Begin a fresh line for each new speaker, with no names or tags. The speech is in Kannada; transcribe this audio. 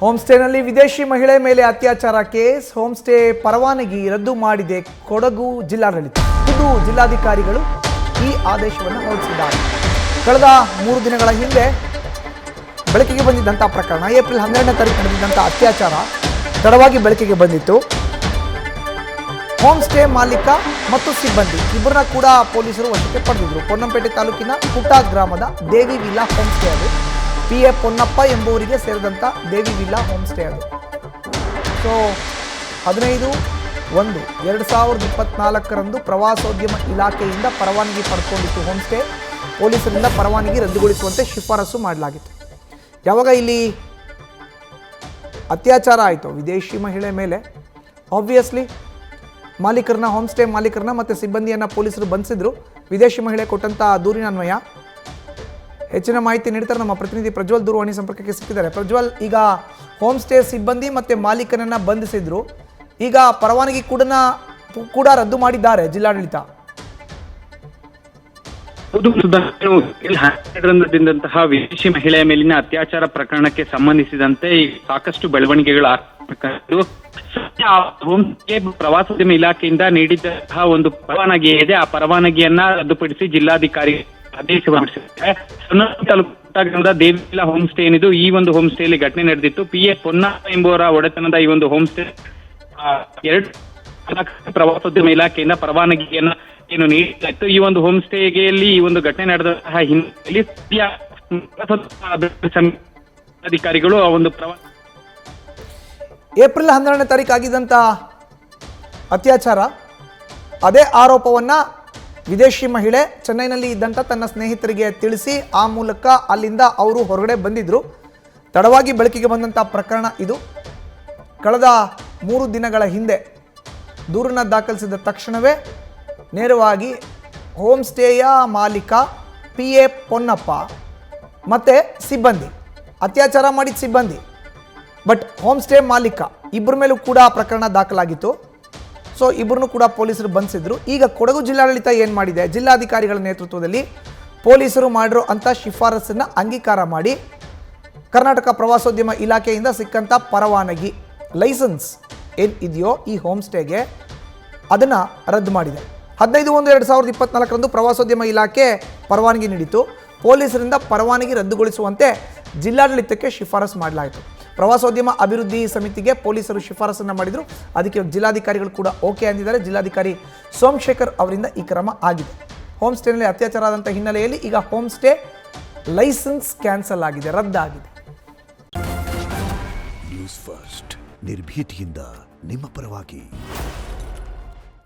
ಹೋಮ್ ಸ್ಟೇನಲ್ಲಿ ವಿದೇಶಿ ಮಹಿಳೆ ಮೇಲೆ ಅತ್ಯಾಚಾರ ಕೇಸ್. ಹೋಮ್ ಸ್ಟೇ ಪರವಾನಗಿ ರದ್ದು ಮಾಡಿದೆ ಕೊಡಗು ಜಿಲ್ಲಾಡಳಿತ. ಖುದ್ದು ಜಿಲ್ಲಾಧಿಕಾರಿಗಳು ಈ ಆದೇಶವನ್ನು ಹೊರಡಿಸಿದ್ದಾರೆ. ಕಳೆದ 3 ದಿನಗಳ ಹಿಂದೆ ಬೆಳಕಿಗೆ ಬಂದಿದ್ದಂಥ ಪ್ರಕರಣ, ಏಪ್ರಿಲ್ 12ನೇ ತಾರೀಕು ನಡೆದಿದ್ದಂಥ ಅತ್ಯಾಚಾರ ತಡವಾಗಿ ಬೆಳಕಿಗೆ ಬಂದಿತ್ತು. ಹೋಮ್ ಸ್ಟೇ ಮಾಲೀಕ ಮತ್ತು ಸಿಬ್ಬಂದಿ ಇಬ್ಬರನ್ನ ಕೂಡ ಪೊಲೀಸರು ವಶಕ್ಕೆ ಪಡೆದಿದ್ರು. ಪೊನ್ನಂಪೇಟೆ ತಾಲೂಕಿನ ಕುಟ್ಟ ಗ್ರಾಮದ ದೇವಿ ವಿಲ್ಲಾ ಹೋಮ್ ಸ್ಟೇ ಅದು. PA ಪೊನ್ನಪ್ಪ ಎಂಬುವರಿಗೆ ಸೇರಿದಂಥ ದೇವಿ ವಿಲ್ಲಾ ಹೋಮ್ ಸ್ಟೇ ಅದು. ಸೊ 15/1/2024 ಪ್ರವಾಸೋದ್ಯಮ ಇಲಾಖೆಯಿಂದ ಪರವಾನಗಿ ಪಡ್ಕೊಂಡಿತ್ತು ಹೋಮ್ ಸ್ಟೇ. ಪೊಲೀಸರಿಂದ ಪರವಾನಗಿ ರದ್ದುಗೊಳಿಸುವಂತೆ ಶಿಫಾರಸು ಮಾಡಲಾಗಿತ್ತು. ಯಾವಾಗ ಇಲ್ಲಿ ಅತ್ಯಾಚಾರ ಆಯಿತು ವಿದೇಶಿ ಮಹಿಳೆ ಮೇಲೆ, ಆಬ್ವಿಯಸ್ಲಿ ಮಾಲೀಕರನ್ನ, ಹೋಮ್ ಸ್ಟೇ ಮಾಲೀಕರನ್ನ ಮತ್ತು ಸಿಬ್ಬಂದಿಯನ್ನು ಪೊಲೀಸರು ಬಂಧಿಸಿದ್ರು. ವಿದೇಶಿ ಮಹಿಳೆ ಕೊಟ್ಟಂಥ ದೂರಿನ ಅನ್ವಯ ಹೆಚ್ಚಿನ ಮಾಹಿತಿ ನೀಡ್ತಾರೆ ನಮ್ಮ ಪ್ರತಿನಿಧಿ ಪ್ರಜ್ವಲ್. ದೂರವಾಣಿ ಸಂಪರ್ಕಕ್ಕೆ ಸಿಕ್ಕಿದ್ದಾರೆ. ಪ್ರಜ್ವಲ್, ಈಗ ಹೋಮ್ ಸ್ಟೇ ಸಿಬ್ಬಂದಿ ಮತ್ತು ಮಾಲೀಕನನ್ನು ಬಂಧಿಸಿದ್ರು. ಈಗ ಪರವಾನಗಿ ಕೂಡ ರದ್ದು ಮಾಡಿದ್ದಾರೆ ಜಿಲ್ಲಾಡಳಿತ.
ದಂತಹ ವಿದೇಶಿ ಮಹಿಳೆಯ ಮೇಲಿನ ಅತ್ಯಾಚಾರ ಪ್ರಕರಣಕ್ಕೆ ಸಂಬಂಧಿಸಿದಂತೆ ಸಾಕಷ್ಟು ಬೆಳವಣಿಗೆಗಳು ಹೋಮ್ ಸ್ಟೇ ಪ್ರವಾಸೋದ್ಯಮ ಇಲಾಖೆಯಿಂದ ನೀಡಿದಂತಹ ಒಂದು ಪರವಾನಗಿ ಇದೆ. ಆ ಪರವಾನಗಿಯನ್ನ ರದ್ದುಪಡಿಸಿ ಜಿಲ್ಲಾಧಿಕಾರಿ ಆದೇಶ ಹೊರಡಿಸಿದ್ದಾರೆ. ತಾಲೂಕಿನ ದೇವಿ ವಿಲ್ಲಾ ಹೋಮ್ ಸ್ಟೇ ಏನಿದು, ಈ ಒಂದು ಹೋಮ್ ಸ್ಟೇಲಿ ಘಟನೆ ನಡೆದಿತ್ತು. PA ಪೊನ್ನಪ್ಪ ಎಂಬುವರ ಒಡೆತನದ ಈ ಒಂದು ಹೋಮ್ ಸ್ಟೇ 2 ಪ್ರವಾಸೋದ್ಯಮ ಇಲಾಖೆಯಿಂದ ಪರವಾನಗಿಯನ್ನ ಏನು ನೀಡಲಾಯಿತು. ಈ ಒಂದು ಹೋಮ್ ಸ್ಟೇಗೆಯಲ್ಲಿ ಈ ಒಂದು ಘಟನೆ ನಡೆದಂತಹ ಹಿನ್ನೆಲೆಯಲ್ಲಿ ಅಧಿಕಾರಿಗಳು ಆ ಒಂದು
ಏಪ್ರಿಲ್ 12ನೇ ತಾರೀಕು ಆಗಿದ್ದಂಥ ಅತ್ಯಾಚಾರ, ಅದೇ ಆರೋಪವನ್ನು ವಿದೇಶಿ ಮಹಿಳೆ ಚೆನ್ನೈನಲ್ಲಿ ಇದ್ದಂಥ ತನ್ನ ಸ್ನೇಹಿತರಿಗೆ ತಿಳಿಸಿ ಆ ಮೂಲಕ ಅಲ್ಲಿಂದ ಅವರು ಹೊರಗಡೆ ಬಂದಿದ್ದರು. ತಡವಾಗಿ ಬೆಳಕಿಗೆ ಬಂದಂಥ ಪ್ರಕರಣ ಇದು. ಕಳೆದ 3 ದಿನಗಳ ಹಿಂದೆ ದೂರನ್ನು ದಾಖಲಿಸಿದ ತಕ್ಷಣವೇ ನೇರವಾಗಿ ಹೋಮ್ ಸ್ಟೇಯ ಮಾಲೀಕ PA ಪೊನ್ನಪ್ಪ ಮತ್ತು ಸಿಬ್ಬಂದಿ, ಅತ್ಯಾಚಾರ ಮಾಡಿದ ಸಿಬ್ಬಂದಿ ಬಟ್ ಹೋಮ್ ಸ್ಟೇ ಮಾಲೀಕ ಇಬ್ಬರ ಮೇಲೂ ಕೂಡ ಪ್ರಕರಣ ದಾಖಲಾಗಿತ್ತು. ಸೊ ಇಬ್ಬರನ್ನು ಕೂಡ ಪೊಲೀಸರು ಬಂಧಿಸಿದ್ರು. ಈಗ ಕೊಡಗು ಜಿಲ್ಲಾಡಳಿತ ಏನು ಮಾಡಿದೆ, ಜಿಲ್ಲಾಧಿಕಾರಿಗಳ ನೇತೃತ್ವದಲ್ಲಿ ಪೊಲೀಸರು ಮಾಡಿರೋ ಅಂಥ ಶಿಫಾರಸನ್ನು ಅಂಗೀಕಾರ ಮಾಡಿ ಕರ್ನಾಟಕ ಪ್ರವಾಸೋದ್ಯಮ ಇಲಾಖೆಯಿಂದ ಸಿಕ್ಕಂಥ ಪರವಾನಗಿ, ಲೈಸೆನ್ಸ್ ಏನು ಇದೆಯೋ ಈ ಹೋಮ್ ಸ್ಟೇಗೆ, ಅದನ್ನು ರದ್ದು ಮಾಡಿದೆ. 15/1/2024 ಪ್ರವಾಸೋದ್ಯಮ ಇಲಾಖೆ ಪರವಾನಗಿ ನೀಡಿತು. ಪೊಲೀಸರಿಂದ ಪರವಾನಗಿ ರದ್ದುಗೊಳಿಸುವಂತೆ ಜಿಲ್ಲಾಡಳಿತಕ್ಕೆ ಶಿಫಾರಸು ಮಾಡಲಾಯಿತು. ಪ್ರವಾಸೋದ್ಯಮ ಅಭಿವೃದ್ಧಿ ಸಮಿತಿಗೆ ಪೊಲೀಸರು ಶಿಫಾರಸನ್ನು ಮಾಡಿದರು. ಅದಕ್ಕೆ ಜಿಲ್ಲಾಧಿಕಾರಿಗಳು ಕೂಡ ಓಕೆ ಅಂದಿದ್ದಾರೆ. ಜಿಲ್ಲಾಧಿಕಾರಿ ಸೋಮಶೇಖರ್ ಅವರಿಂದ ಈ ಕ್ರಮ ಆಗಿದೆ. ಹೋಮ್ ಸ್ಟೇನಲ್ಲಿ ಅತ್ಯಾಚಾರ ಆದಂಥ ಹಿನ್ನೆಲೆಯಲ್ಲಿ ಈಗ ಹೋಮ್ ಸ್ಟೇ ಲೈಸೆನ್ಸ್ ಕ್ಯಾನ್ಸಲ್ ಆಗಿದೆ, ರದ್ದಾಗಿದೆ.
ನ್ಯೂಸ್ ಫಸ್ಟ್ ನಿರ್ಭೀತಿಯಿಂದ ನಿಮ್ಮ ಪರವಾಗಿ.